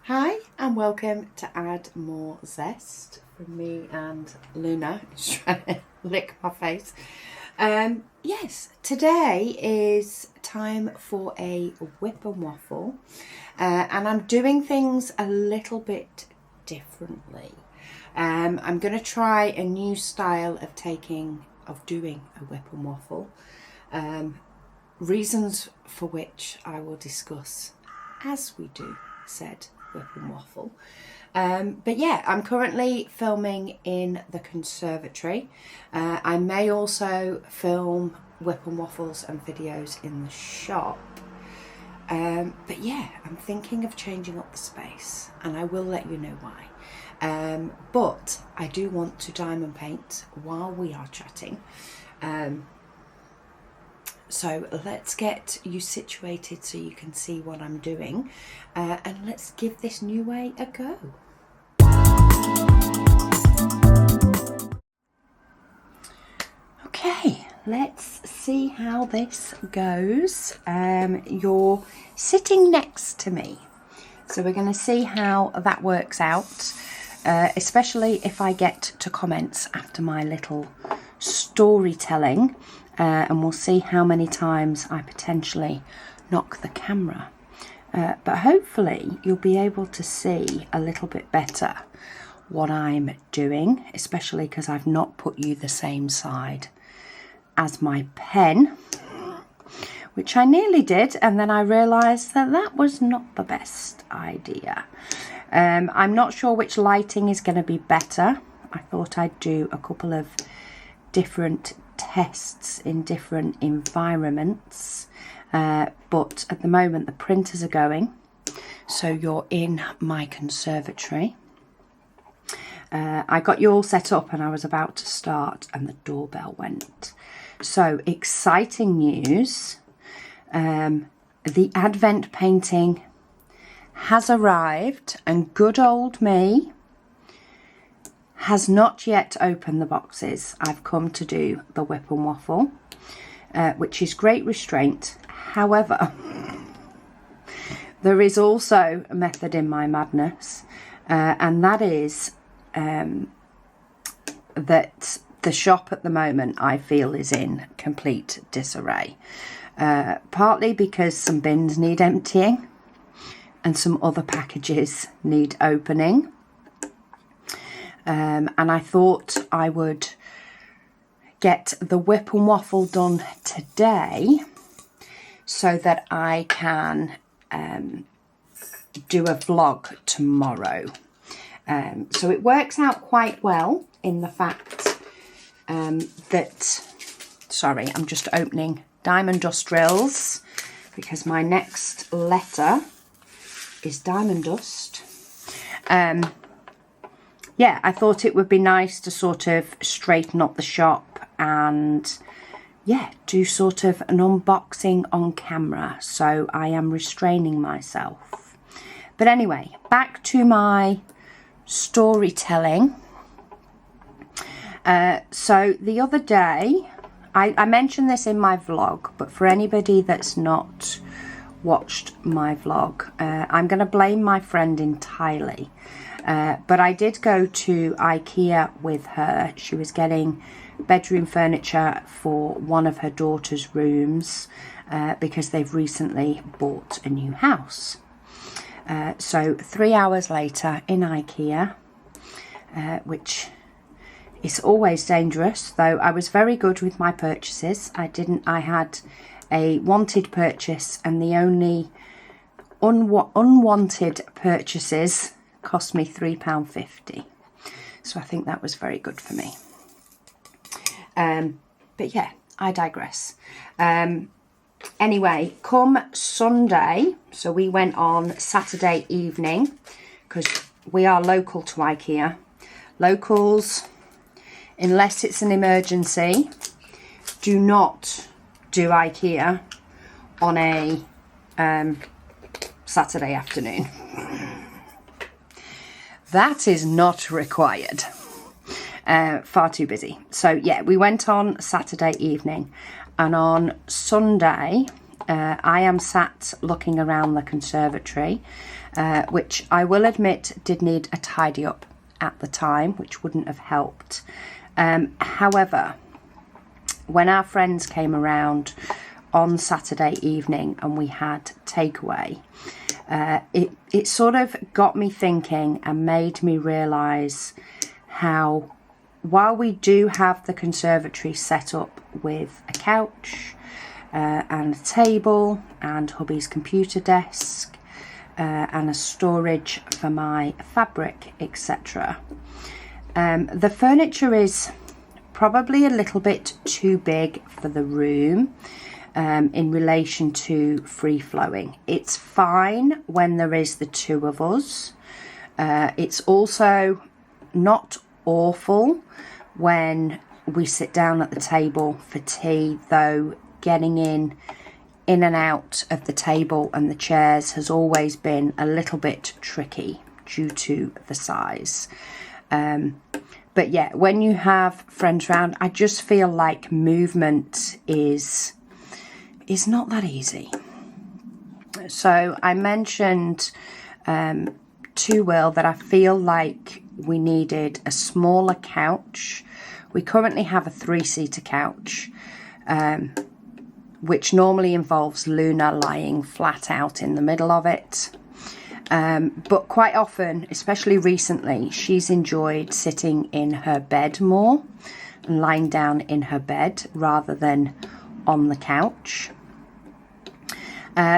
Hi and welcome to Add More Zest from me and Luna. She's trying to lick my face. Yes, today is time for a whip and waffle, and I'm doing things a little bit differently. I'm going to try a new style of doing a whip and waffle, reasons for which I will discuss as we do said whip and waffle. But yeah, I'm currently filming in the conservatory. I may also film whip and waffles and videos in the shop. But yeah, I'm thinking of changing up the space and I will let you know why. But I do want to diamond paint while we are chatting. So let's get you situated so you can see what I'm doing, and let's give this new way a go. Okay, let's see how this goes. You're sitting next to me, so we're going to see how that works out, especially if I get to comments after my little storytelling. And we'll see how many times I potentially knock the camera. But hopefully you'll be able to see a little bit better what I'm doing, especially because I've not put you the same side as my pen, which I nearly did, and then I realised that that was not the best idea. I'm not sure which lighting is going to be better. I thought I'd do a couple of different tests in different environments, but at the moment the printers are going, so you're in my conservatory. I got you all set up and I was about to start and the doorbell went. So exciting news, the advent painting has arrived and good old me has not yet opened the boxes. I've come to do the whip and waffle, which is great restraint. However, there is also a method in my madness, and that is that the shop at the moment I feel is in complete disarray. Partly because some bins need emptying and some other packages need opening. And I thought I would get the whip and waffle done today so that I can do a vlog tomorrow. So it works out quite well in the fact that, sorry, I'm just opening Diamond Dust Drills because my next letter is Diamond Dust. Yeah, I thought it would be nice to sort of straighten up the shop and, yeah, do sort of an unboxing on camera. So I am restraining myself. But anyway, back to my storytelling. So the other day, I mentioned this in my vlog, but for anybody that's not watched my vlog, I'm going to blame my friend entirely. But I did go to IKEA with her. She was getting bedroom furniture for one of her daughter's rooms because they've recently bought a new house. So 3 hours later in IKEA, which is always dangerous, though I was very good with my purchases. I had a wanted purchase and the only unwanted purchases cost me £3.50, so I think that was very good for me. But yeah, I digress. Anyway, come Sunday, so we went on Saturday evening because we are local to IKEA. Locals, unless it's an emergency, do not do IKEA on a Saturday afternoon. That is not required. Far too busy. So yeah, we went on Saturday evening, and on Sunday I am sat looking around the conservatory which I will admit did need a tidy up at the time, which wouldn't have helped. However, when our friends came around on Saturday evening and we had takeaway, it sort of got me thinking and made me realise how, while we do have the conservatory set up with a couch and a table and hubby's computer desk and a storage for my fabric, etc., the furniture is probably a little bit too big for the room in relation to free flowing. It's fine when there is the two of us. It's also not awful when we sit down at the table for tea, though getting in and out of the table and the chairs has always been a little bit tricky due to the size. But yeah, when you have friends around, I just feel like movement is not that easy. So I mentioned to Will that I feel like we needed a smaller couch. We currently have a 3-seater couch, which normally involves Luna lying flat out in the middle of it. But quite often, especially recently, she's enjoyed sitting in her bed more and lying down in her bed rather than on the couch.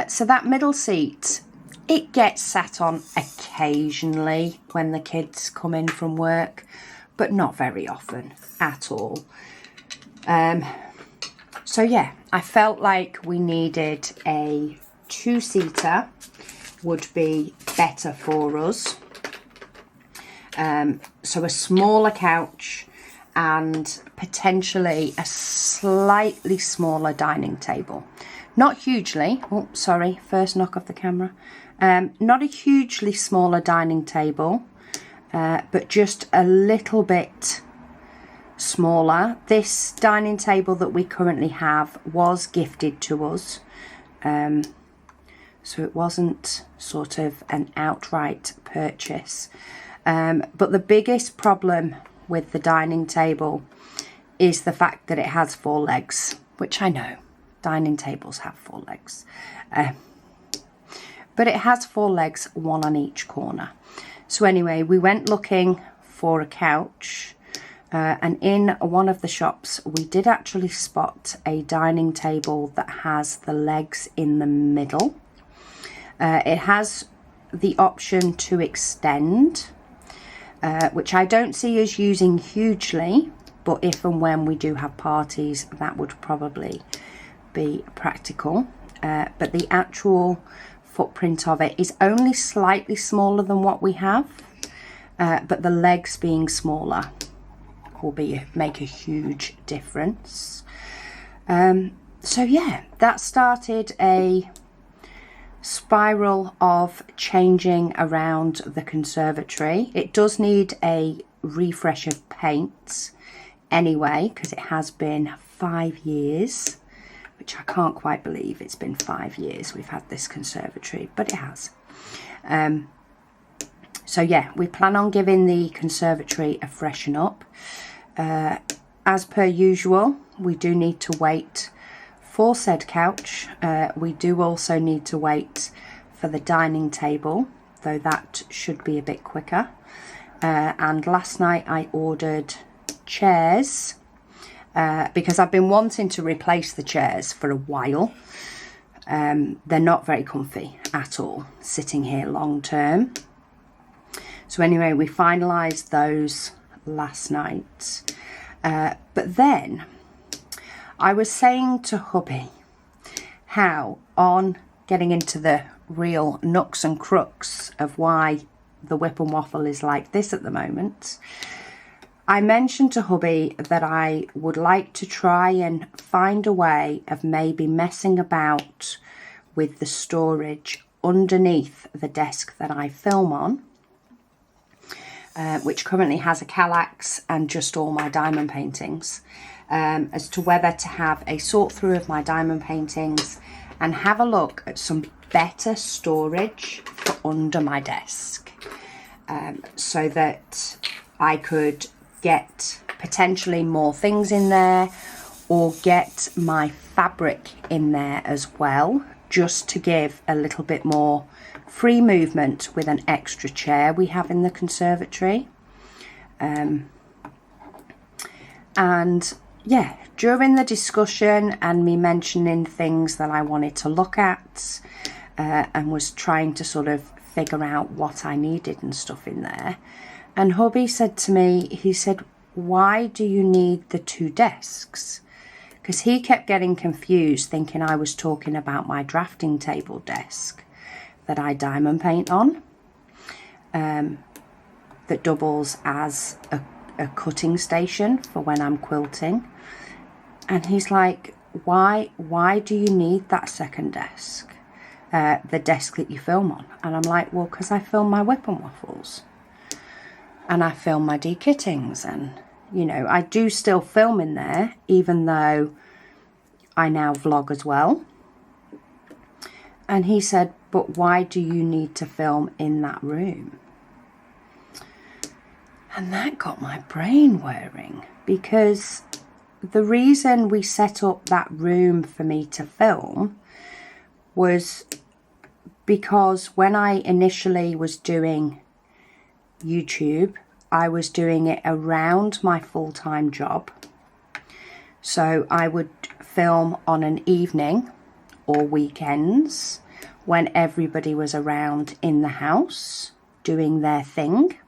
So that middle seat, it gets sat on occasionally when the kids come in from work, but not very often at all. So yeah, I felt like we needed a 2-seater would be better for us. So a smaller couch and potentially a slightly smaller dining table. Not hugely, oh sorry, first knock off the camera. Not a hugely smaller dining table, but just a little bit smaller. This dining table that we currently have was gifted to us. So it wasn't sort of an outright purchase. But the biggest problem with the dining table is the fact that it has 4 legs, which I know, dining tables have 4 legs. But it has 4 legs, 1 on each corner. So anyway, we went looking for a couch, and in one of the shops, we did actually spot a dining table that has the legs in the middle. It has the option to extend, which I don't see us using hugely, but if and when we do have parties, that would probably be practical. But the actual footprint of it is only slightly smaller than what we have, but the legs being smaller will make a huge difference. So yeah, that started a spiral of changing around the conservatory. It does need a refresh of paint anyway, because it has been 5 years, which I can't quite believe it's been 5 years we've had this conservatory, but it has. So yeah, we plan on giving the conservatory a freshen up. As per usual, we do need to wait for said couch. We do also need to wait for the dining table, though that should be a bit quicker. And last night I ordered chairs because I've been wanting to replace the chairs for a while. They're not very comfy at all, sitting here long term. So anyway, we finalised those last night. But then I was saying to hubby how, on getting into the real nooks and crux of why the WIP and Waffle is like this at the moment, I mentioned to hubby that I would like to try and find a way of maybe messing about with the storage underneath the desk that I film on, which currently has a Kallax and just all my diamond paintings, as to whether to have a sort through of my diamond paintings and have a look at some better storage for under my desk, so that I could get potentially more things in there, or get my fabric in there as well, just to give a little bit more free movement with an extra chair we have in the conservatory. And yeah, during the discussion and me mentioning things that I wanted to look at, and was trying to sort of figure out what I needed and stuff in there, and hubby said to me, he said, why do you need the 2 desks? Because he kept getting confused, thinking I was talking about my drafting table desk that I diamond paint on, that doubles as a cutting station for when I'm quilting. And he's like, why do you need that second desk, the desk that you film on? And I'm like, well, because I film my WIP and Waffles, and I film my dekittings, and you know, I do still film in there, even though I now vlog as well. And he said, but why do you need to film in that room? And that got my brain whirring, because the reason we set up that room for me to film was because when I initially was doing YouTube, I was doing it around my full-time job. So I would film on an evening or weekends when everybody was around in the house doing their thing.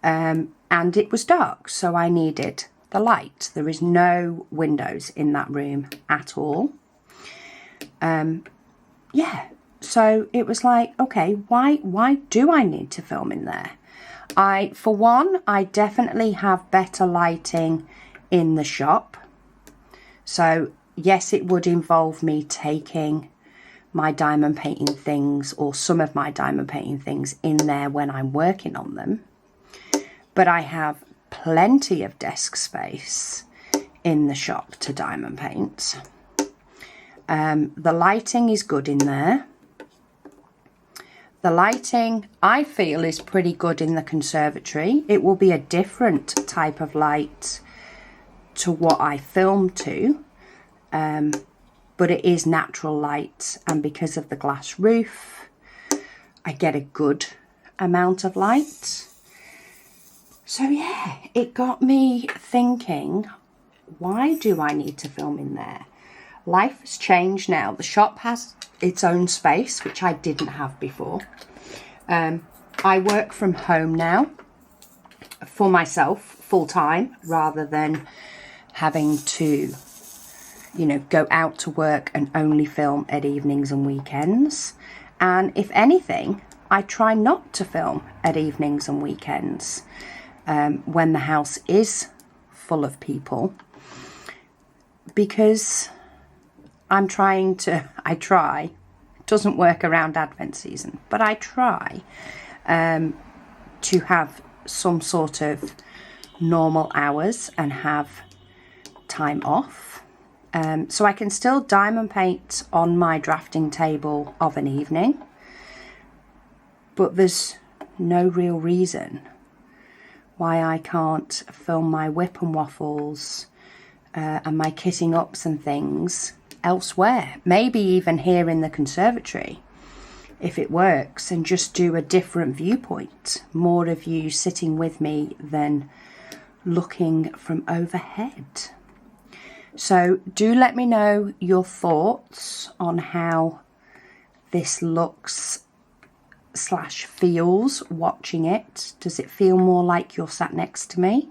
And it was dark, so I needed the light. There is no windows in that room at all. Yeah, so it was like, okay, why do I need to film in there? For one, I definitely have better lighting in the shop. So yes, it would involve me taking my diamond painting things, or some of my diamond painting things, in there when I'm working on them. But I have plenty of desk space in the shop to diamond paint. The lighting is good in there. The lighting, I feel, is pretty good in the conservatory. It will be a different type of light to what I film to, but it is natural light, and because of the glass roof, I get a good amount of light. So yeah, it got me thinking, why do I need to film in there? Life has changed now. The shop has its own space, which I didn't have before. I work from home now for myself full time, rather than having to, you know, go out to work and only film at evenings and weekends. And if anything, I try not to film at evenings and weekends when the house is full of people, because I try, it doesn't work around Advent season, but I try to have some sort of normal hours and have time off. So I can still diamond paint on my drafting table of an evening, but there's no real reason why I can't film my WIP and Waffles and my kitting ups and things elsewhere, maybe even here in the conservatory, if it works, and just do a different viewpoint, more of you sitting with me than looking from overhead. So do let me know your thoughts on how this looks / feels watching it. Does it feel more like you're sat next to me?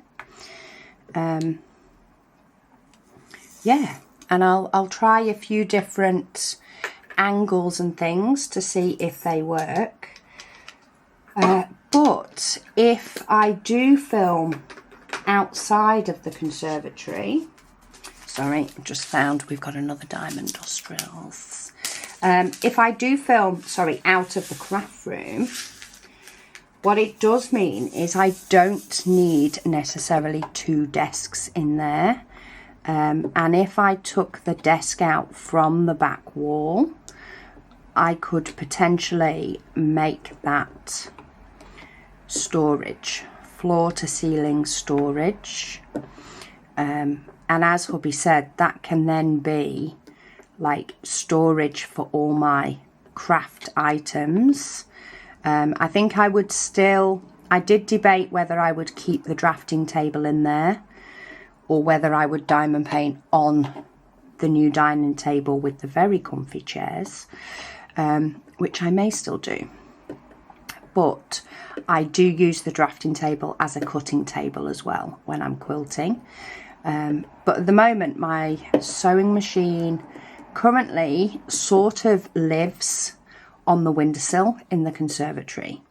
Yeah, and I'll try a few different angles and things to see if they work. But if I do film outside of the conservatory, sorry, I just found we've got another diamond nostrils. If I do film, out of the craft room, what it does mean is I don't need necessarily 2 desks in there. And if I took the desk out from the back wall, I could potentially make that storage, floor to ceiling storage. And as hubby said, that can then be like storage for all my craft items. I think I would still, I did debate whether I would keep the drafting table in there or whether I would diamond paint on the new dining table with the very comfy chairs, which I may still do. But I do use the drafting table as a cutting table as well when I'm quilting. But at the moment, my sewing machine currently sort of lives on the windowsill in the conservatory,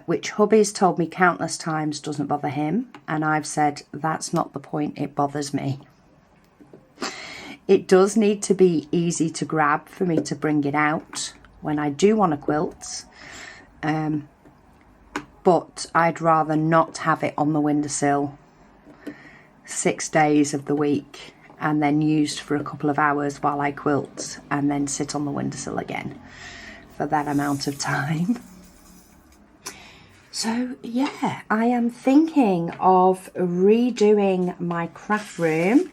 which hubby's told me countless times doesn't bother him, and I've said that's not the point, it bothers me. It does need to be easy to grab for me to bring it out when I do want to quilt, but I'd rather not have it on the windowsill 6 days of the week and then used for a couple of hours while I quilt and then sit on the windowsill again for that amount of time. So yeah, I am thinking of redoing my craft room.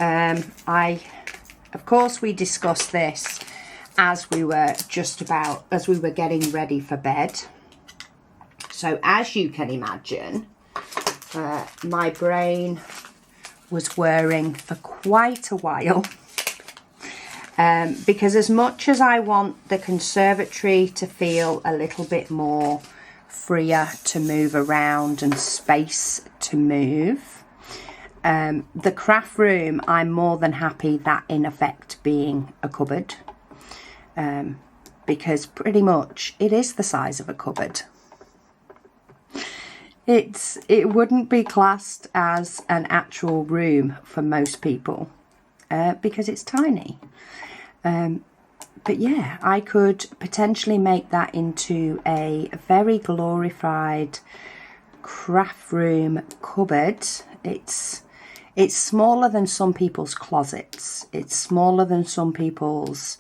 Of course we discussed this as we were getting ready for bed. So as you can imagine, my brain was whirring for quite a while, because as much as I want the conservatory to feel a little bit more freer to move around and space to move, the craft room, I'm more than happy that in effect being a cupboard, because pretty much it is the size of a cupboard. It wouldn't be classed as an actual room for most people, because it's tiny. But yeah, I could potentially make that into a very glorified craft room cupboard. It's smaller than some people's closets. It's smaller than some people's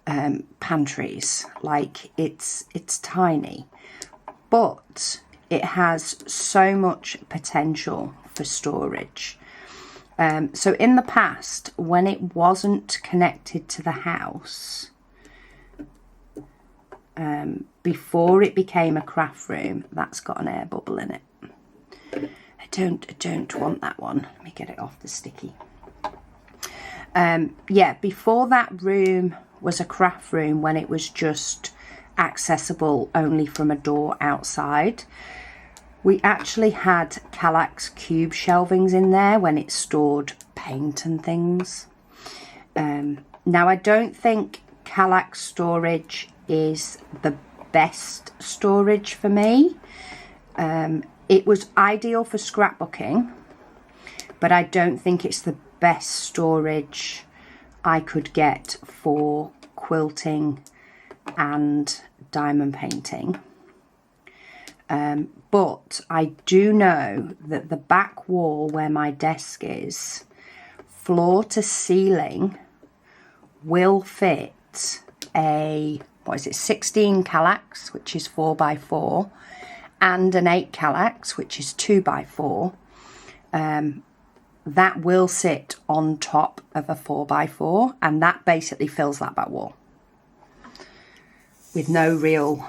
pantries. Like it's tiny, but it has so much potential for storage. So in the past, when it wasn't connected to the house, before it became a craft room, that's got an air bubble in it. I don't want that one. Let me get it off the sticky. Yeah, before that room was a craft room, when it was just accessible only from a door outside, we actually had Kallax cube shelvings in there when it stored paint and things. Now I don't think Kallax storage is the best storage for me. It was ideal for scrapbooking, but I don't think it's the best storage I could get for quilting and diamond painting. But I do know that the back wall where my desk is, floor to ceiling, will fit a, 16 Kallax, which is 4x4, and an 8 Kallax, which is 2x4. That will sit on top of a 4x4, and that basically fills that back wall with no real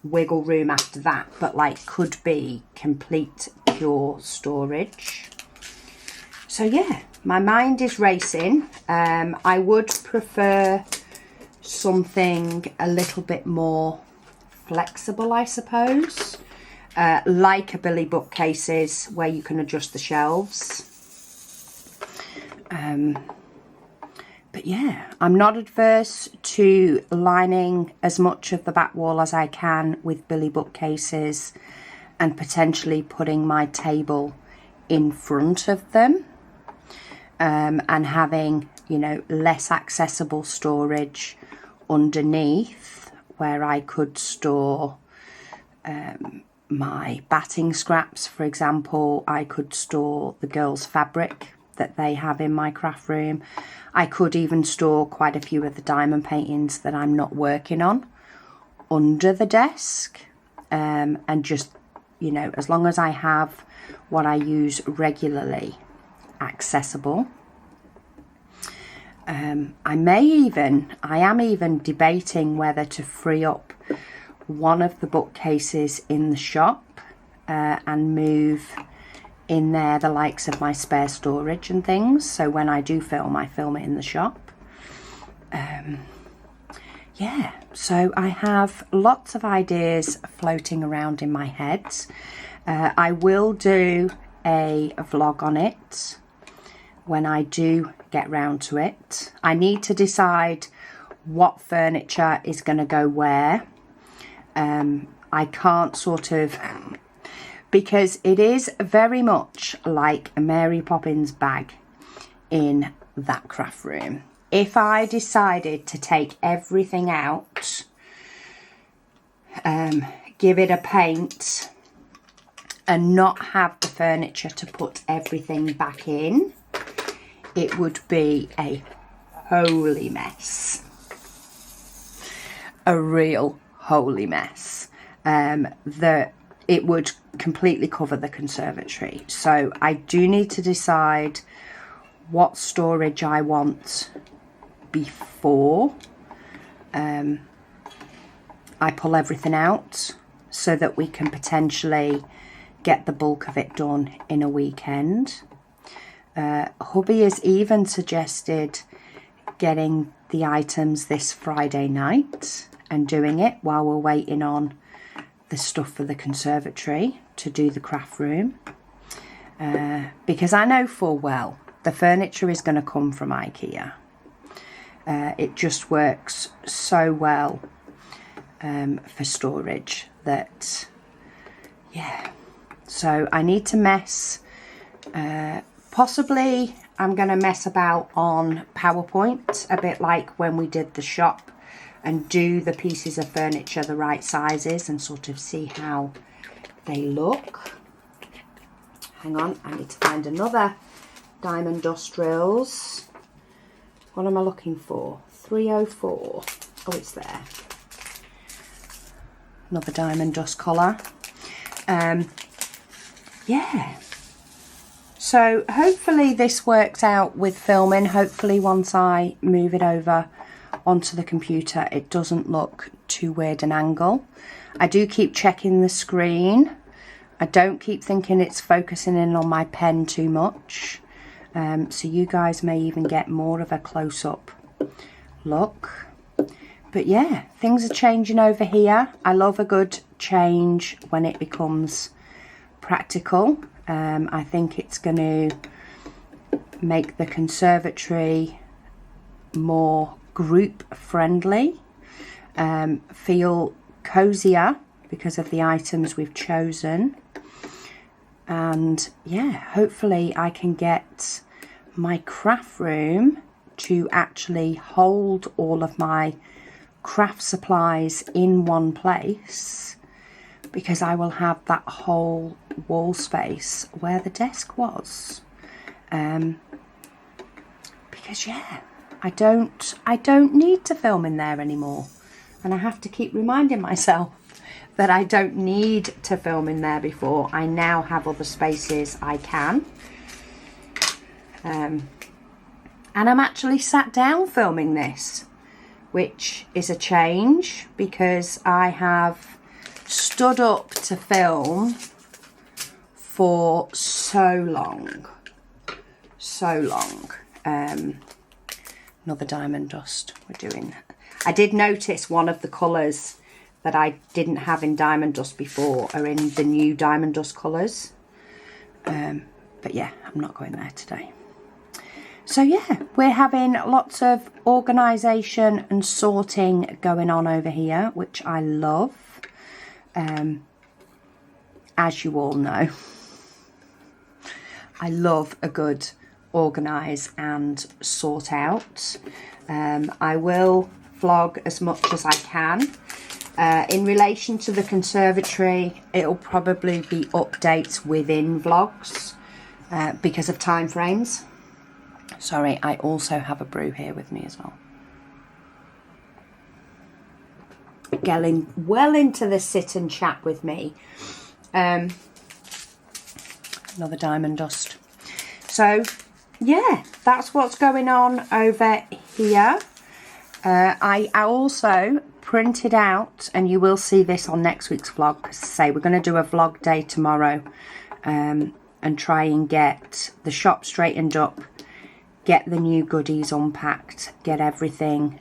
wiggle room after that, but like could be complete pure storage. So yeah, my mind is racing. I would prefer something a little bit more flexible, I suppose, like a Billy bookcases where you can adjust the shelves. But yeah, I'm not adverse to lining as much of the back wall as I can with Billy bookcases and potentially putting my table in front of them, and having, you know, less accessible storage underneath where I could store my batting scraps, for example. I could store the girls' fabric that they have in my craft room. I could even store quite a few of the diamond paintings that I'm not working on under the desk, and just, you know, as long as I have what I use regularly accessible. I am even debating whether to free up one of the bookcases in the shop and move in there the likes of my spare storage and things, so when I do film, I film it in the shop. Yeah, so I have lots of ideas floating around in my head. I will do a vlog on it when I do get round to it. I need to decide what furniture is going to go where. I can't sort of, because it is very much like a Mary Poppins bag in that craft room. If I decided to take everything out, give it a paint and not have the furniture to put everything back in, it would be a holy mess. A real holy mess. It would completely cover the conservatory. So I do need to decide what storage I want before I pull everything out, so that we can potentially get the bulk of it done in a weekend. Hubby has even suggested getting the items this Friday night and doing it while we're waiting on the stuff for the conservatory to do the craft room, because I know full well the furniture is going to come from IKEA. It just works so well for storage that, yeah. So I need to mess, possibly I'm going to mess about on PowerPoint, a bit like when we did the shop, and do the pieces of furniture the right sizes and sort of see how they look. Hang on, I need to find another diamond dust drills. What am I looking for? 304. Oh, it's there. Another diamond dust collar. Yeah. So hopefully this works out with filming. Hopefully once I move it over onto the computer, it doesn't look too weird an angle. I do keep checking the screen. I don't keep thinking it's focusing in on my pen too much. So you guys may even get more of a close-up look. But yeah, things are changing over here. I love a good change when it becomes practical. I think it's going to make the conservatory more group friendly, feel cozier because of the items we've chosen. And yeah, hopefully I can get my craft room to actually hold all of my craft supplies in one place, because I will have that whole wall space where the desk was. Because yeah, I don't need to film in there anymore, and I have to keep reminding myself that I don't need to film in there before. I now have other spaces I can. And I'm actually sat down filming this, which is a change, because I have stood up to film for so long. Another diamond dust we're doing. I did notice one of the colours that I didn't have in diamond dust before are in the new diamond dust colours. But yeah, I'm not going there today. So yeah, we're having lots of organisation and sorting going on over here, which I love. As you all know, I love a good organise and sort out. I will vlog as much as I can. In relation to the conservatory, it'll probably be updates within vlogs because of time frames. Sorry, I also have a brew here with me as well. Getting well into the sit and chat with me. Another diamond dust. So, yeah, that's what's going on over here. I also printed out, and you will see this on next week's vlog, because say we're going to do a vlog day tomorrow, and try and get the shop straightened up, get the new goodies unpacked, get everything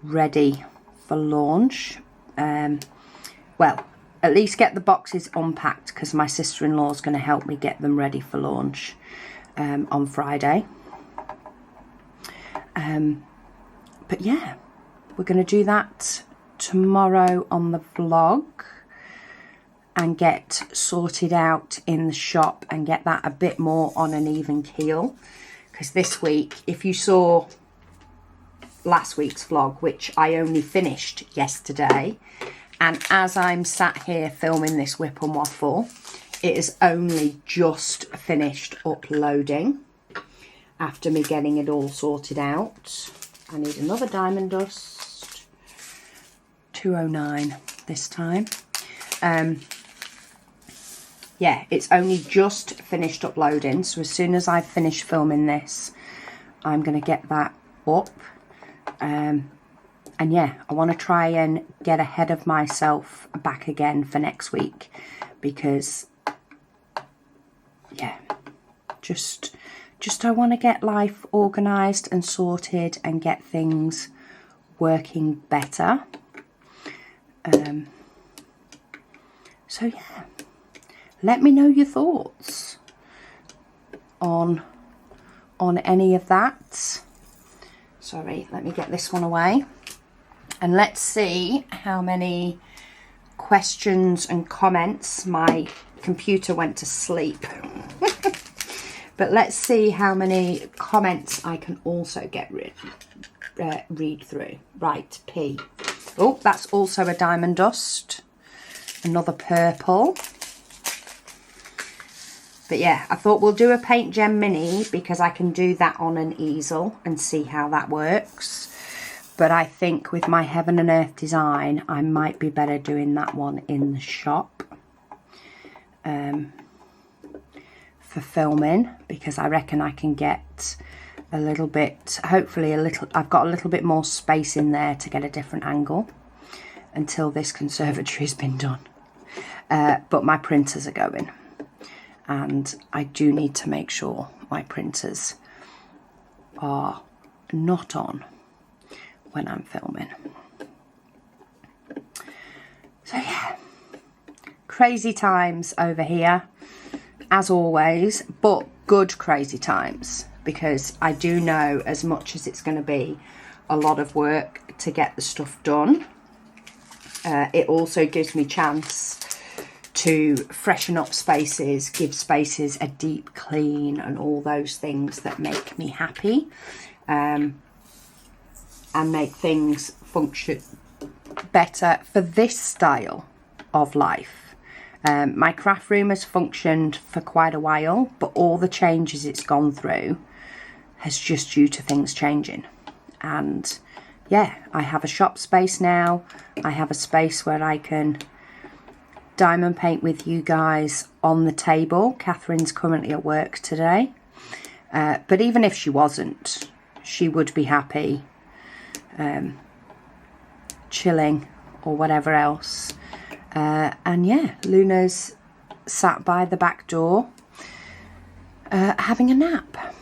ready for launch. Well, at least get the boxes unpacked, because my sister-in-law is going to help me get them ready for launch on Friday. But yeah, we're going to do that tomorrow on the vlog and get sorted out in the shop and get that a bit more on an even keel. Because this week, if you saw last week's vlog, which I only finished yesterday, and as I'm sat here filming this WIP and Waffle, it is only just finished uploading after me getting it all sorted out. I need another diamond dust, 209 this time. Yeah, it's only just finished uploading, so as soon as I've finished filming this, I'm going to get that up. And yeah, I want to try and get ahead of myself back again for next week, because yeah, just I want to get life organised and sorted and get things working better. So yeah, let me know your thoughts on any of that. Sorry, let me get this one away. And let's see how many questions and comments. My computer went to sleep. But let's see how many comments I can also get read through. Right, P. Oh, that's also a diamond dust. Another purple. But yeah, I thought we'll do a paint gem mini because I can do that on an easel and see how that works. But I think with my Heaven and Earth design, I might be better doing that one in the shop for filming, because I reckon I can get a little bit, hopefully I've got a little bit more space in there to get a different angle until this conservatory has been done. But my printers are going, and I do need to make sure my printers are not on when I'm filming. So yeah, crazy times over here as always, but good crazy times, because I do know, as much as it's going to be a lot of work to get the stuff done, it also gives me chance to freshen up spaces, give spaces a deep clean, and all those things that make me happy, and make things function better for this style of life. My craft room has functioned for quite a while, but all the changes it's gone through has just due to things changing. And yeah, I have a shop space now. I have a space where I can diamond paint with you guys on the table. Catherine's currently at work today, but even if she wasn't, she would be happy chilling or whatever else. And yeah, Luna's sat by the back door having a nap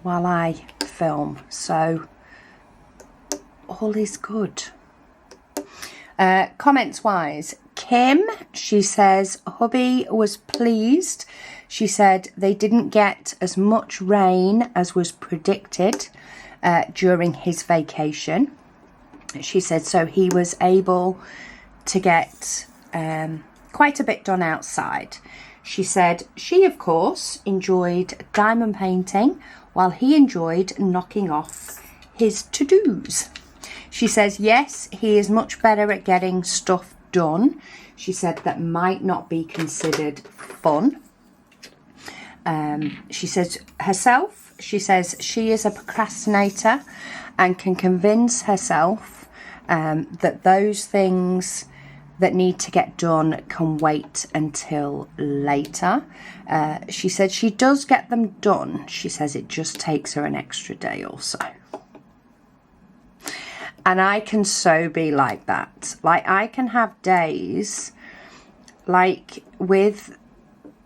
while I film, so all is good. Comments wise, Kim, she says hubby was pleased. She said they didn't get as much rain as was predicted during his vacation. She said so he was able to get quite a bit done outside. She said she, of course, enjoyed diamond painting while he enjoyed knocking off his to-dos. She says, yes, he is much better at getting stuff done. She said that might not be considered fun. She says herself, she says she is a procrastinator and can convince herself that those things that need to get done can wait until later. She said she does get them done. She says it just takes her an extra day or so. And I can so be like that. Like, I can have days, like with,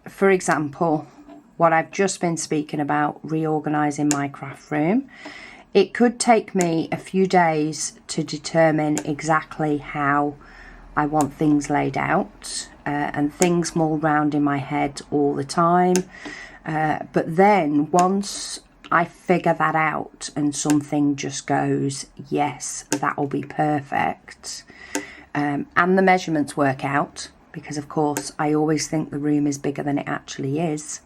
for example, what I've just been speaking about, reorganising my craft room. It could take me a few days to determine exactly how I want things laid out, and things mull round in my head all the time. But then once I figure that out and something just goes, yes, that'll be perfect, and the measurements work out, because of course I always think the room is bigger than it actually is.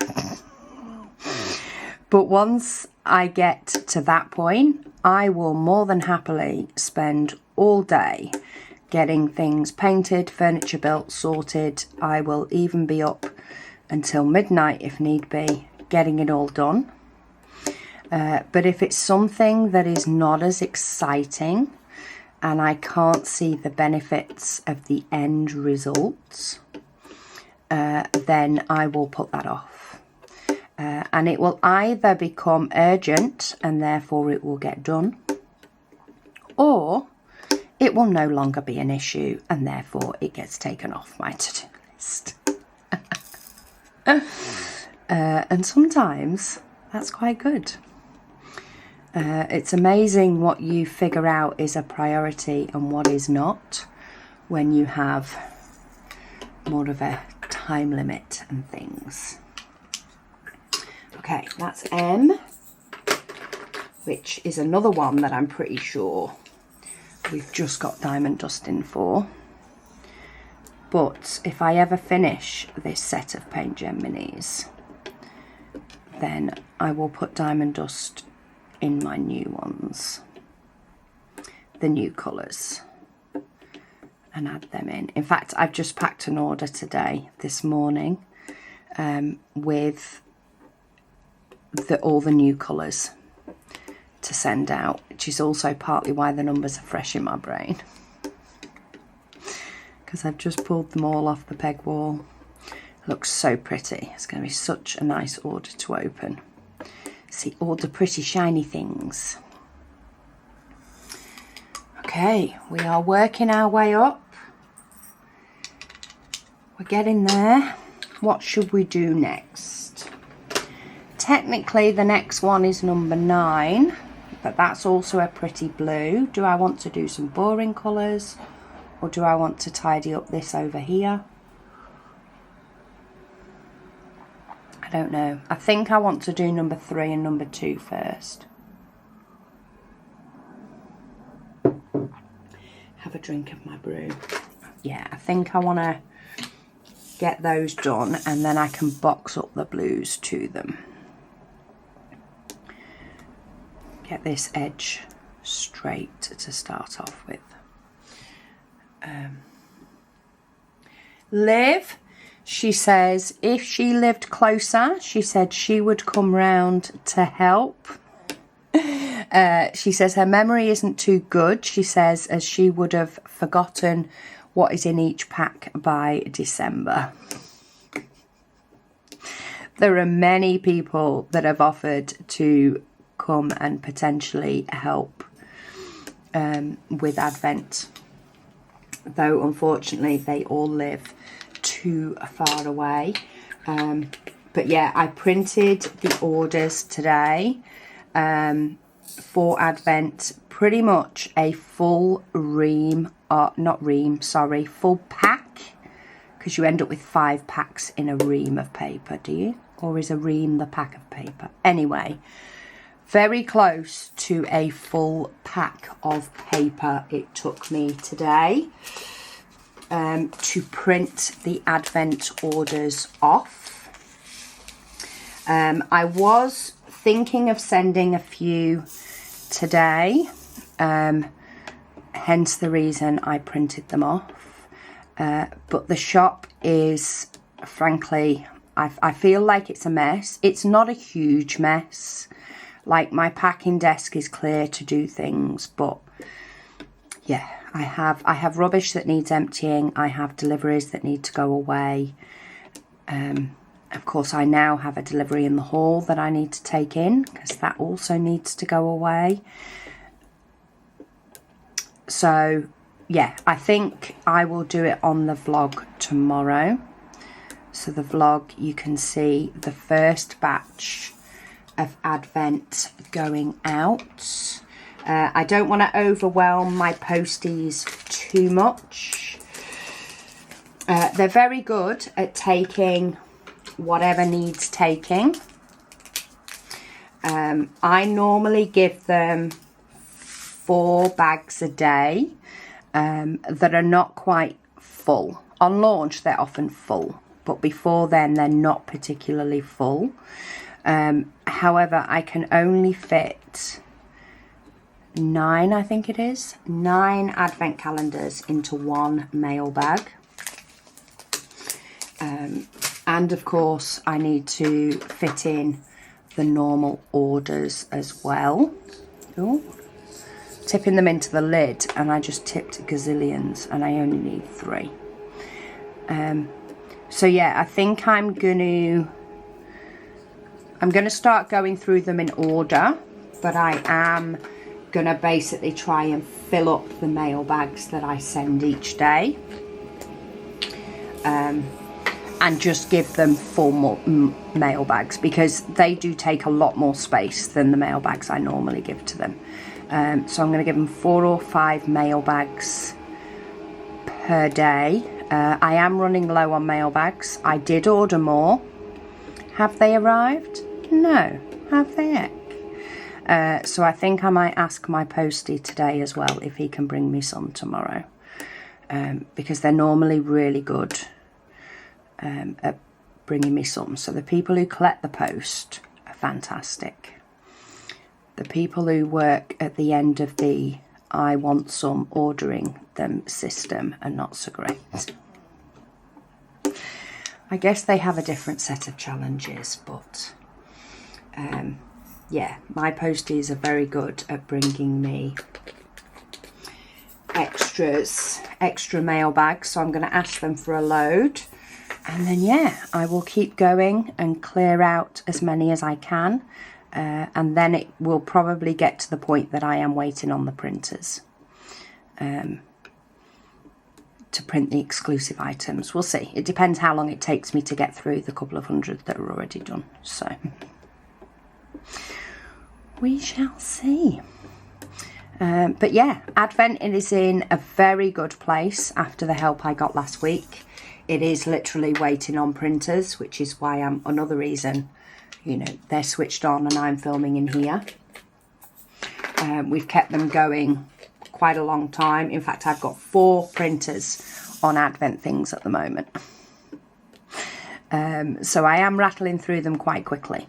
But once I get to that point, I will more than happily spend all day getting things painted, furniture built, sorted. I will even be up until midnight if need be, getting it all done. But if it's something that is not as exciting and I can't see the benefits of the end results, then I will put that off. And it will either become urgent and therefore it will get done, or it will no longer be an issue and therefore it gets taken off my to-do list. And sometimes that's quite good. It's amazing what you figure out is a priority and what is not when you have more of a time limit and things. Okay, that's M, which is another one that I'm pretty sure we've just got diamond dust in for. But if I ever finish this set of Paint Gem Minis, then I will put diamond dust in my new ones, the new colours, and add them in. In fact, I've just packed an order today, this morning, with all the new colours to send out, which is also partly why the numbers are fresh in my brain, because I've just pulled them all off the peg wall. It looks so pretty. It's going to be such a nice order to open. See all the pretty shiny things. Okay, we are working our way up. We're getting there. What should we do next? Technically the next one is number 9, but that's also a pretty blue. Do I want to do some boring colours, or do I want to tidy up this over here? I don't know. I think I want to do number 3 and number 2 first. Have a drink of my brew. Yeah, I think I want to get those done and then I can box up the blues to them. Get this edge straight to start off with. Liv, she says if she lived closer, she said she would come round to help. She says her memory isn't too good, she says, as she would have forgotten what is in each pack by December. There are many people that have offered to come and potentially help with Advent, though unfortunately they all live too far away. But yeah, I printed the orders today for Advent, pretty much a full full pack, because you end up with 5 packs in a ream of paper, do you? Or is a ream the pack of paper? Anyway, very close to a full pack of paper it took me today to print the Advent orders off. I was thinking of sending a few today, hence the reason I printed them off. But the shop is, frankly, I feel like it's a mess. It's not a huge mess. Like, my packing desk is clear to do things, but yeah, I have rubbish that needs emptying. I have deliveries that need to go away. Of course, I now have a delivery in the hall that I need to take in, because that also needs to go away. So yeah, I think I will do it on the vlog tomorrow. So the vlog, you can see the first batch of Advent going out. I don't want to overwhelm my posties too much. They're very good at taking whatever needs taking. I normally give them 4 bags a day that are not quite full. On launch, they're often full, but before then, they're not particularly full. However, I can only fit 9, I think it is, 9 Advent calendars into 1 mail bag. And of course, I need to fit in the normal orders as well. Ooh. Tipping them into the lid, and I just tipped gazillions, and I only need 3. So yeah, I think I'm gonna start going through them in order, but I am gonna basically try and fill up the mail bags that I send each day, and just give them full mail bags, because they do take a lot more space than the mail bags I normally give to them. So I'm going to give them 4 or 5 mail bags per day. I am running low on mail bags. I did order more. Have they arrived? No. Have they yet? So I think I might ask my postie today as well if he can bring me some tomorrow. Because they're normally really good at bringing me some. So the people who collect the post are fantastic. The people who work at the end of the I want some ordering them system are not so great. I guess they have a different set of challenges, but yeah, my posties are very good at bringing me extra mail bags, so I'm going to ask them for a load, and then yeah, I will keep going and clear out as many as I can. And then it will probably get to the point that I am waiting on the printers to print the exclusive items. We'll see. It depends how long it takes me to get through the couple of hundred that are already done. So we shall see. But yeah, Advent is in a very good place after the help I got last week. It is literally waiting on printers, which is why another reason, you know, they're switched on and I'm filming in here. We've kept them going quite a long time. In fact, I've got 4 printers on Advent things at the moment. So I am rattling through them quite quickly.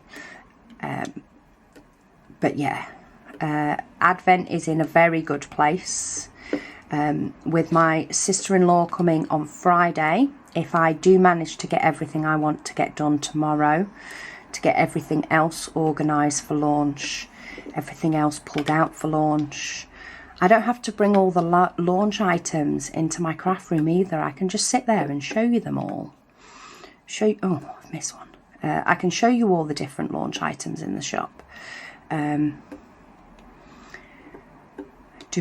But yeah, Advent is in a very good place. With my sister-in-law coming on Friday, if I do manage to get everything I want to get done tomorrow, to get everything else organised for launch, everything else pulled out for launch, I don't have to bring all the launch items into my craft room either. I can just sit there and show you them all. Oh, I've missed one. I can show you all the different launch items in the shop. Do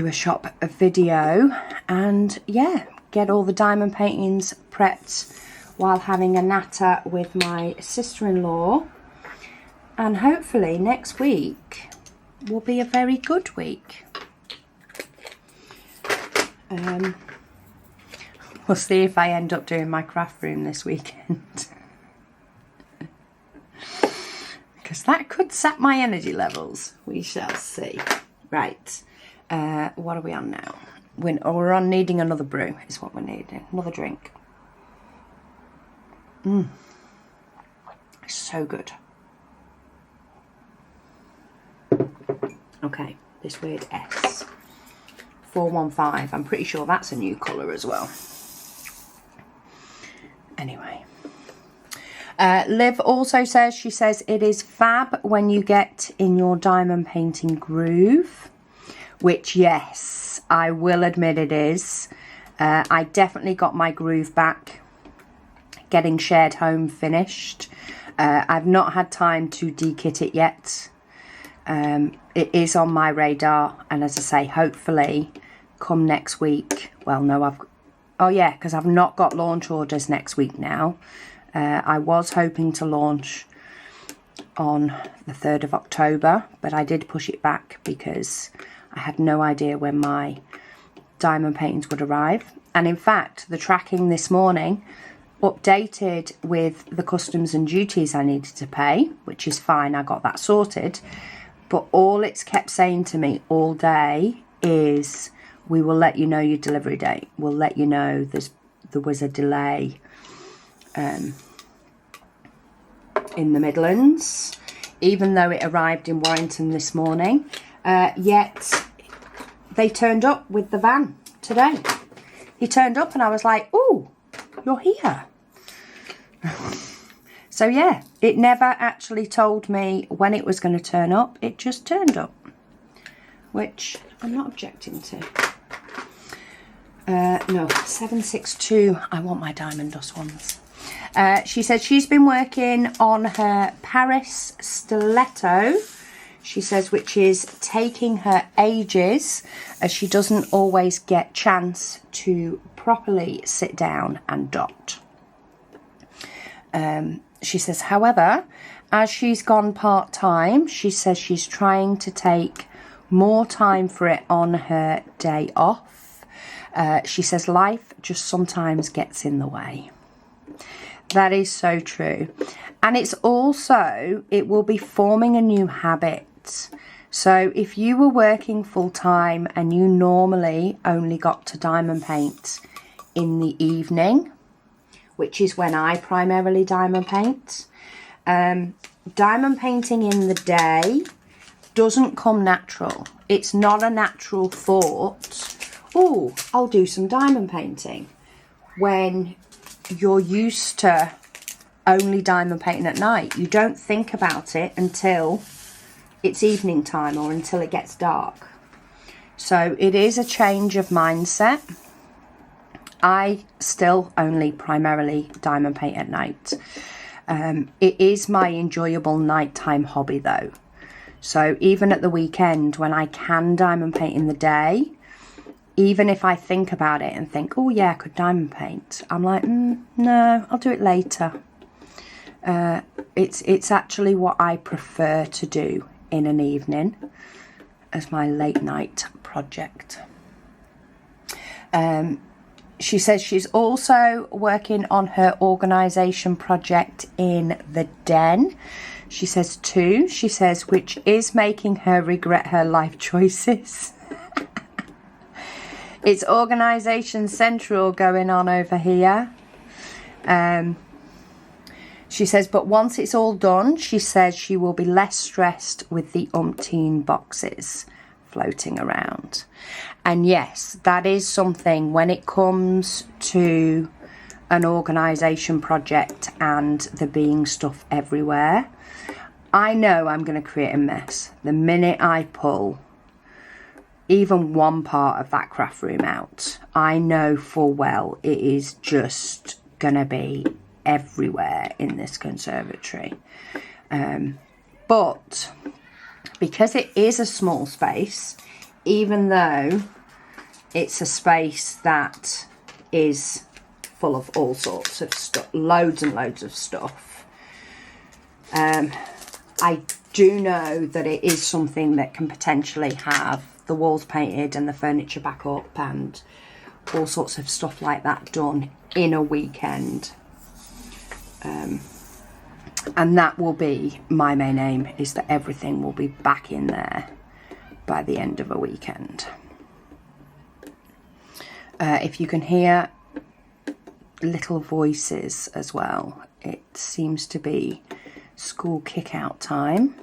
a shop video and yeah, get all the diamond paintings prepped while having a natter with my sister-in-law, and hopefully next week will be a very good week. We'll see if I end up doing my craft room this weekend. Because that could sap my energy levels. We shall see. Right. What are we on now? We're on needing another brew is what we're needing. Another drink. So good. Okay, this weird S. 415. I'm pretty sure that's a new colour as well. Anyway. Liv also says, she says, it is fab when you get in your diamond painting groove, which, yes, I will admit it is. I definitely got my groove back getting Shared Home finished. I've not had time to dekit it yet. It is on my radar, and as I say, hopefully come next week. Well, no, oh yeah, because I've not got launch orders next week now. I was hoping to launch on the 3rd of October, but I did push it back because I had no idea when my diamond paintings would arrive. And in fact, the tracking this morning updated with the customs and duties I needed to pay, which is fine, I got that sorted. But all it's kept saying to me all day is, we will let you know your delivery date. We'll let you know there was a delay in the Midlands, even though it arrived in Warrington this morning. Yet they turned up with the van today. He turned up and I was like, oh, you're here. So yeah, it never actually told me when it was going to turn up. It just turned up, which I'm not objecting to. No, 762, I want my diamond dust ones. She said she's been working on her Paris stiletto. She says, which is taking her ages, as she doesn't always get chance to properly sit down and dot. She says, however, as she's gone part-time, she says she's trying to take more time for it on her day off. She says life just sometimes gets in the way. That is so true. And it's also, it will be forming a new habit. So if you were working full-time and you normally only got to diamond paint in the evening, which is when I primarily diamond paint, diamond painting in the day doesn't come natural. It's not a natural thought, oh, I'll do some diamond painting, when you're used to only diamond painting at night. You don't think about it until it's evening time or until it gets dark. So it is a change of mindset. I still only primarily diamond paint at night. It is my enjoyable nighttime hobby though. So even at the weekend when I can diamond paint in the day, even if I think about it and think, oh yeah, I could diamond paint, I'm like, no, I'll do it later. It's actually what I prefer to do in an evening as my late night project. She says she's also working on her organisation project in the den. She says too, she says, which is making her regret her life choices. It's organisation central going on over here. She says, but once it's all done, she says she will be less stressed with the umpteen boxes floating around. And yes, that is something when it comes to an organisation project and there being stuff everywhere. I know I'm going to create a mess the minute I pull even one part of that craft room out. I know full well it is just going to be everywhere in this conservatory. But because it is a small space, even though it's a space that is full of all sorts of stuff, loads and loads of stuff, I do know that it is something that can potentially have the walls painted and the furniture back up and all sorts of stuff like that done in a weekend. And that will be my main aim, is that everything will be back in there by the end of a weekend. If you can hear little voices as well, it seems to be school kick out time.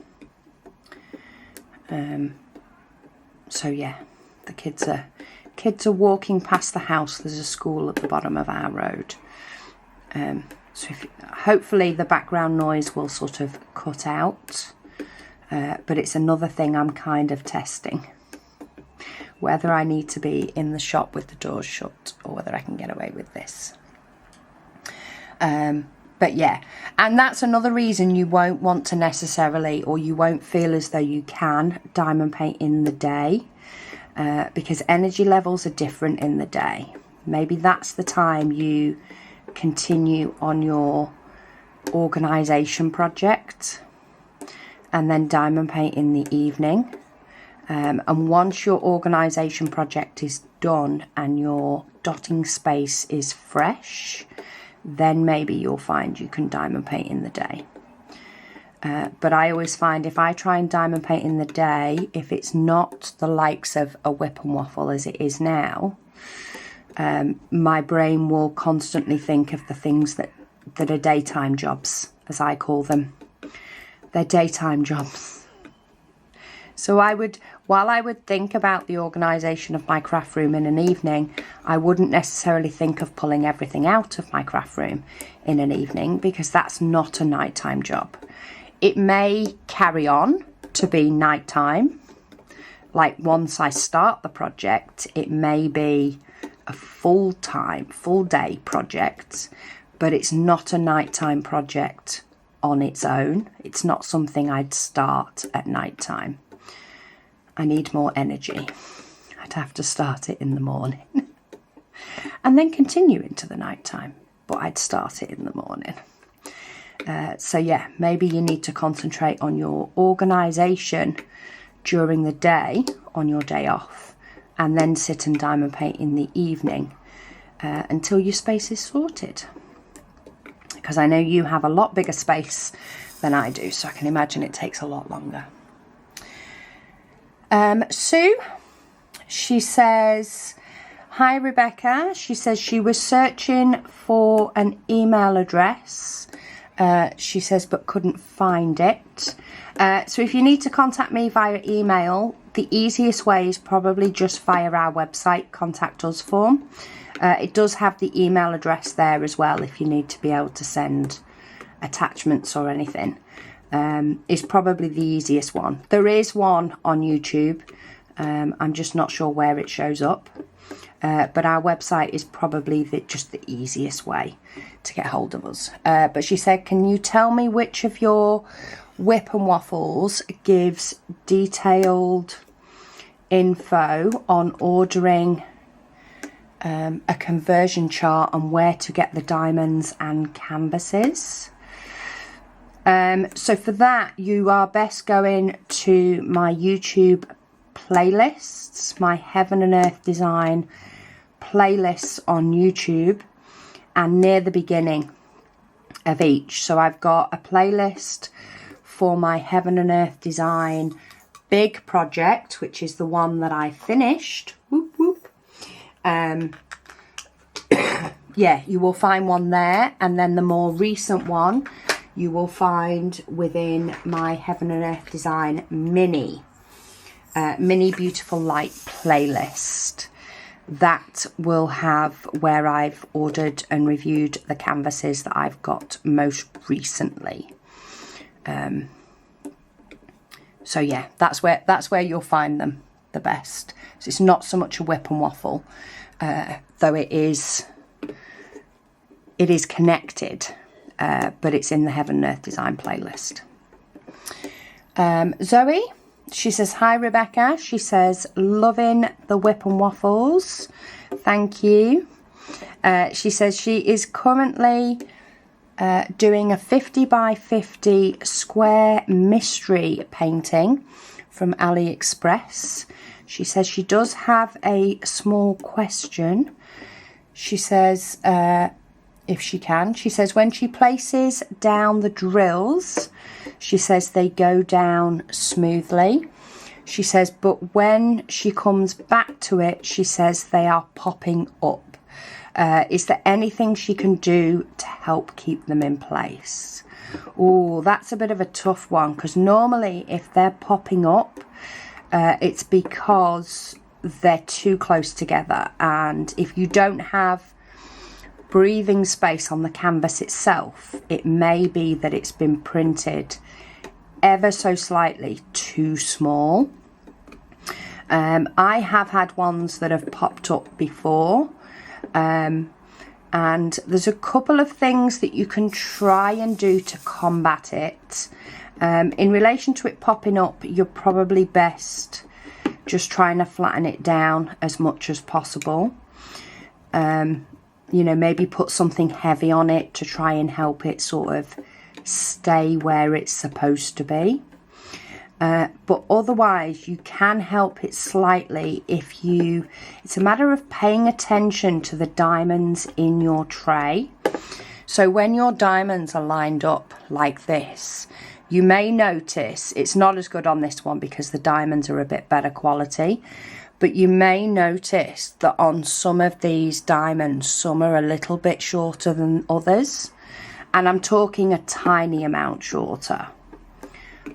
So yeah, the kids are walking past the house. There's a school at the bottom of our road. So hopefully the background noise will sort of cut out, but it's another thing I'm kind of testing, whether I need to be in the shop with the doors shut or whether I can get away with this. But yeah, and that's another reason you won't want to necessarily, or you won't feel as though you can diamond paint in the day, because energy levels are different in the day. Maybe that's the time you continue on your organisation project and then diamond paint in the evening. And once your organisation project is done and your dotting space is fresh, then maybe you'll find you can diamond paint in the day. But I always find if I try and diamond paint in the day, if it's not the likes of a WIP and Waffle as it is now, my brain will constantly think of the things that are daytime jobs, as I call them. They're daytime jobs. So while I would think about the organisation of my craft room in an evening, I wouldn't necessarily think of pulling everything out of my craft room in an evening, because that's not a nighttime job. It may carry on to be nighttime. Like once I start the project, it may be a full day project, but it's not a nighttime project on its own. It's not something I'd start at nighttime. I need more energy. I'd have to start it in the morning and then continue into the nighttime, but I'd start it in the morning. So yeah, maybe you need to concentrate on your organisation during the day on your day off, and then sit and diamond paint in the evening until your space is sorted. Because I know you have a lot bigger space than I do, so I can imagine it takes a lot longer. Sue, she says, hi Rebecca. She says she was searching for an email address. She says, but couldn't find it. So if you need to contact me via email, the easiest way is probably just via our website, contact us form. It does have the email address there as well if you need to be able to send attachments or anything. It's probably the easiest one. There is one on YouTube. I'm just not sure where it shows up. But our website is probably just the easiest way to get hold of us. But she said, can you tell me which of your WIP and Waffles gives detailed info on ordering a conversion chart and where to get the diamonds and canvases? So for that, you are best going to my YouTube playlists, my Heaven and Earth Design playlists on YouTube, and near the beginning of each. So I've got a playlist for my Heaven and Earth Design big project, which is the one that I finished. Whoop, whoop. Yeah, you will find one there, and then the more recent one you will find within my Heaven and Earth Design mini Beautiful Light playlist. That will have where I've ordered and reviewed the canvases that I've got most recently. So yeah, that's where you'll find them the best. So it's not so much a WIP and Waffle, though it is connected, but it's in the Heaven and Earth Design playlist. Zoe, she says, hi Rebecca. She says, loving the WIP and Waffles. Thank you. She says she is currently doing a 50 by 50 square mystery painting from AliExpress. She says she does have a small question. She says, if she can, she says when she places down the drills, she says they go down smoothly. She says, but when she comes back to it, she says they are popping up. Is there anything she can do to help keep them in place? Oh, that's a bit of a tough one, because normally if they're popping up, it's because they're too close together. And if you don't have breathing space on the canvas itself, it may be that it's been printed ever so slightly too small. I have had ones that have popped up before, and there's a couple of things that you can try and do to combat it. In relation to it popping up, you're probably best just trying to flatten it down as much as possible. You know, maybe put something heavy on it to try and help it sort of stay where it's supposed to be. But otherwise, you can help it slightly if you... It's a matter of paying attention to the diamonds in your tray. So when your diamonds are lined up like this, you may notice, it's not as good on this one because the diamonds are a bit better quality, but you may notice that on some of these diamonds, some are a little bit shorter than others. And I'm talking a tiny amount shorter.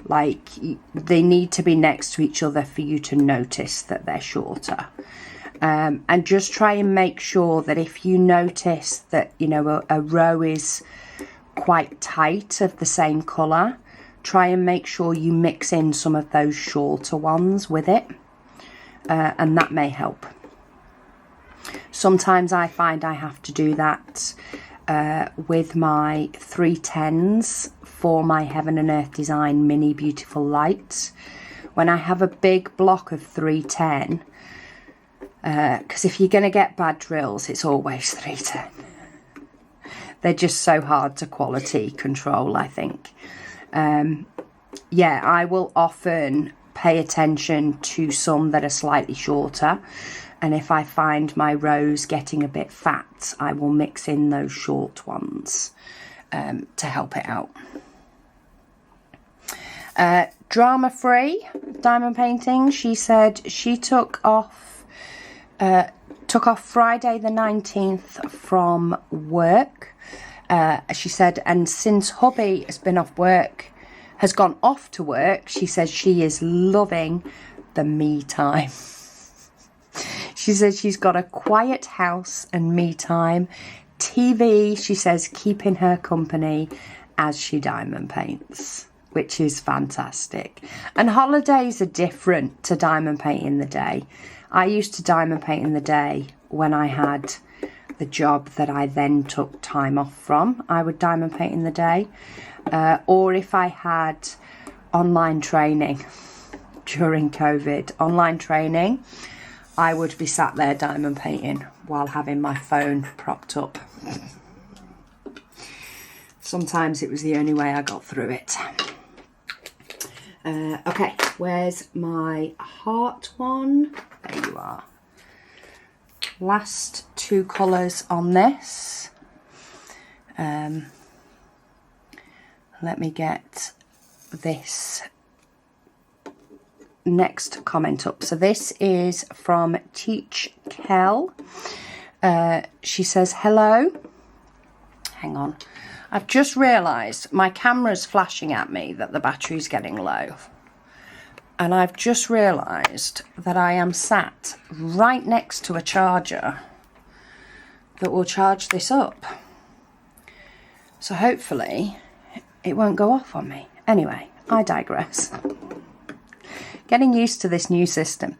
Like, they need to be next to each other for you to notice that they're shorter. And just try and make sure that if you notice that, you know, a row is quite tight of the same colour, try and make sure you mix in some of those shorter ones with it. And that may help. Sometimes I find I have to do that with my 310s for my Heaven and Earth Design Mini Beautiful Light. When I have a big block of 310, because if you're going to get bad drills, it's always 310. They're just so hard to quality control, I think. Yeah, I will often pay attention to some that are slightly shorter, and if I find my rows getting a bit fat, I will mix in those short ones to help it out. Drama Free Diamond Painting, she said she took off Friday the 19th from work. She said, and since hubby has gone off to work, she says she is loving the me time. She says she's got a quiet house and me time. TV, she says, keeping her company as she diamond paints, which is fantastic. And holidays are different to diamond paint in the day. I used to diamond paint in the day when I had the job that I then took time off from. I would diamond paint in the day. Or if I had online training during COVID, online training, I would be sat there diamond painting while having my phone propped up. Sometimes it was the only way I got through it. Okay, where's my heart one? There you are. Last two colours on this. Let me get this next comment up. So this is from Teach Kel. She says, hello. Hang on. I've just realised my camera's flashing at me that the battery's getting low. And I've just realised that I am sat right next to a charger that will charge this up. So hopefully it won't go off on me. Anyway, I digress. Getting used to this new system.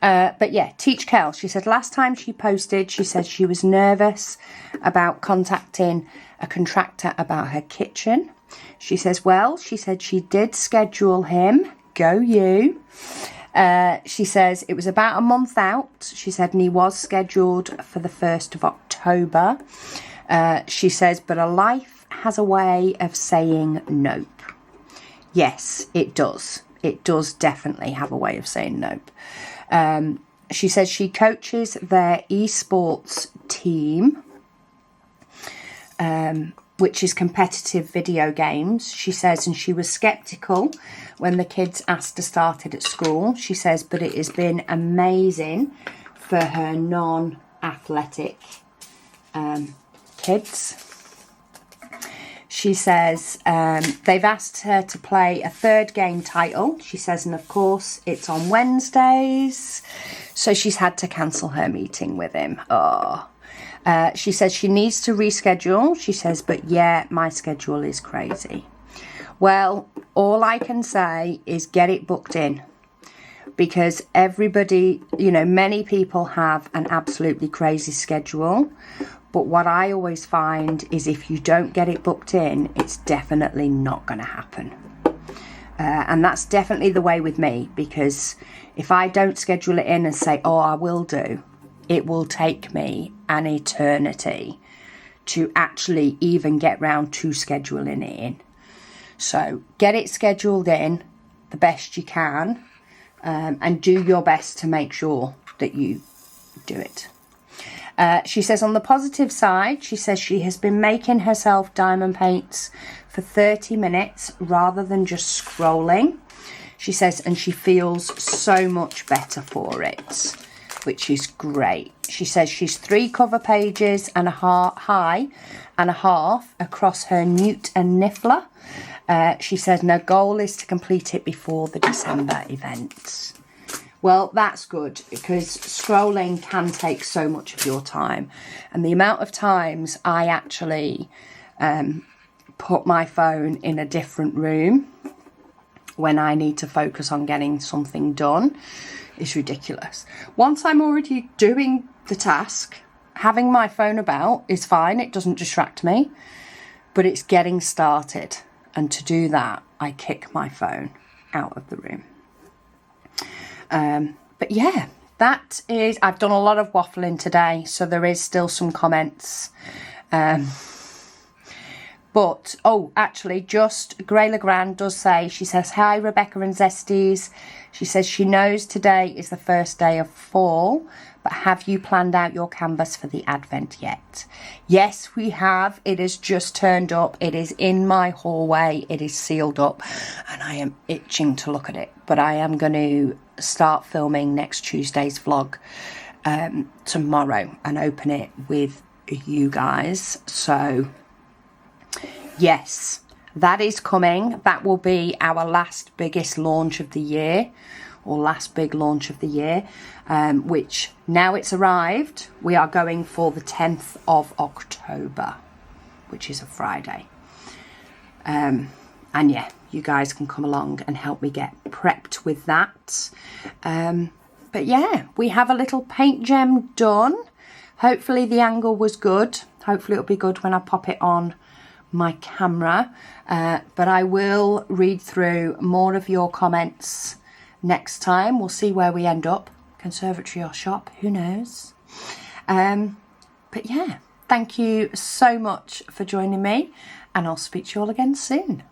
But yeah, Teach Kel, she said last time she posted, she said she was nervous about contacting a contractor about her kitchen. She says, well, she said she did schedule him. Go you. She says it was about a month out. She said, and he was scheduled for the 1st of October. She says, but a life has a way of saying nope. Yes, it does. It does definitely have a way of saying nope. She says she coaches their esports team, which is competitive video games. She says, and she was sceptical when the kids asked to start it at school. She says, but it has been amazing for her non-athletic kids. She says they've asked her to play a third game title. She says, and of course it's on Wednesdays. So she's had to cancel her meeting with him. Oh. She says she needs to reschedule. She says, but yeah, my schedule is crazy. Well, all I can say is get it booked in, because everybody, you know, many people have an absolutely crazy schedule. But what I always find is if you don't get it booked in, it's definitely not going to happen. And that's definitely the way with me, because if I don't schedule it in and say, oh, I will do, it will take me an eternity to actually even get round to scheduling it in. So get it scheduled in the best you can, and do your best to make sure that you do it. She says on the positive side, she says she has been making herself diamond paints for 30 minutes rather than just scrolling. She says, and she feels so much better for it, which is great. She says she's 3 cover pages and a high and a half across her Newt and Niffler. She says her goal is to complete it before the December event. Well, that's good, because scrolling can take so much of your time. And the amount of times I actually put my phone in a different room when I need to focus on getting something done is ridiculous. Once I'm already doing the task, having my phone about is fine. It doesn't distract me, but it's getting started. And to do that, I kick my phone out of the room. But yeah, that is, I've done a lot of waffling today, so there is still some comments. But, oh, actually, just Grey Legrand does say, she says, hi, Rebecca and Zesties. She says she knows today is the first day of fall, but have you planned out your canvas for the Advent yet? Yes, we have. It has just turned up. It is in my hallway. It is sealed up, and I am itching to look at it. But I am going to start filming next Tuesday's vlog tomorrow and open it with you guys. So yes, that is coming. That will be our last biggest launch of the year, or last big launch of the year, which now it's arrived. We are going for the 10th of October, which is a Friday. And yeah, you guys can come along and help me get prepped with that. But yeah, we have a little paint gem done. Hopefully the angle was good. Hopefully it'll be good when I pop it on my camera. But I will read through more of your comments next time. We'll see where we end up. Conservatory or shop, who knows? But yeah, thank you so much for joining me, and I'll speak to you all again soon.